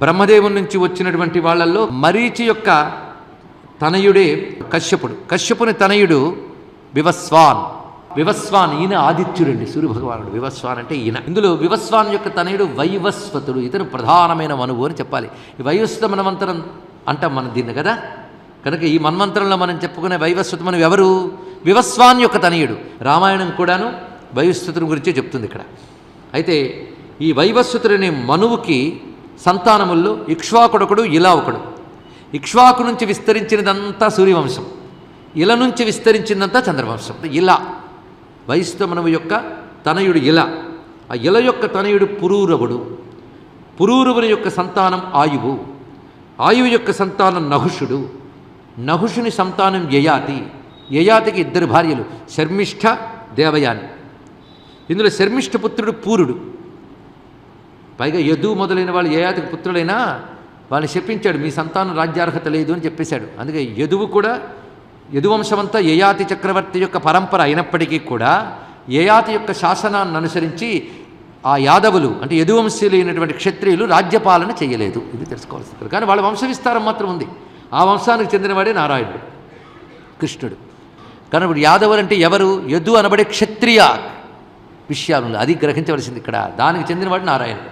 బ్రహ్మదేవుని నుంచి వచ్చినటువంటి వాళ్ళల్లో మరీచి యొక్క తనయుడే కశ్యపుడు. కశ్యపుని తనయుడు వివస్వాన్. వివస్వాన్ ఈయన ఆదిత్యుడండి, సూర్యభగవానుడు. వివస్వాన్ అంటే ఈయన. ఇందులో వివస్వాన్ యొక్క తనయుడు వైవస్వతుడు. ఇతను ప్రధానమైన మనువు అని చెప్పాలి. ఈ వైవస్వత మన్వంతరం అంటాం మనం దీన్ని కదా. కనుక ఈ మన్వంతరంలో మనం చెప్పుకునే వైవస్వత మనువు ఎవరు? వివస్వాన్ యొక్క తనయుడు. రామాయణం కూడాను వైవస్వతుని గురించే చెప్తుంది ఇక్కడ. అయితే ఈ వైవస్వతుడనే మనువుకి సంతానముల్లో ఇక్ష్వాకుడొకడు, ఇలా ఒకడు. ఇక్ష్వాకు నుంచి విస్తరించినదంతా సూర్యవంశం, ఇలా నుంచి విస్తరించిందంతా చంద్రవంశం. ఇలా వైశ్వ మనువు యొక్క తనయుడు ఇలా. ఆ ఇలా యొక్క తనయుడు పురూరవుడు. పురూరవుని యొక్క సంతానం ఆయువు. ఆయువు యొక్క సంతానం నహుషుడు. నహుషుని సంతానం యయాతి. యయాతికి 2 భార్యలు, శర్మిష్ఠ, దేవయాని. ఇందులో శర్మిష్ఠ పుత్రుడు పూరుడు. పైగా యదు మొదలైన వాళ్ళు యయాతికి పుత్రులైనా వాళ్ళని శపించాడు, మీ సంతానం రాజ్యార్హత లేదు అని చెప్పేశాడు. అందుకే యదువు కూడా, యదువంశమంతా యయాతి చక్రవర్తి యొక్క పరంపర అయినప్పటికీ కూడా యయాతి యొక్క శాసనాన్ని అనుసరించి ఆ యాదవులు అంటే యదువంశీయులైనటువంటి క్షత్రియులు రాజ్యపాలన చేయలేదు. ఇది తెలుసుకోవాల్సింది. కానీ వాళ్ళ వంశ విస్తారం మాత్రం ఉంది. ఆ వంశానికి చెందినవాడే నారాయణుడు, కృష్ణుడు. కానీ ఇప్పుడు యాదవులు అంటే ఎవరు? యదు అనబడే క్షత్రియ విషయాలు అది గ్రహించవలసింది ఇక్కడ. దానికి చెందినవాడు నారాయణుడు.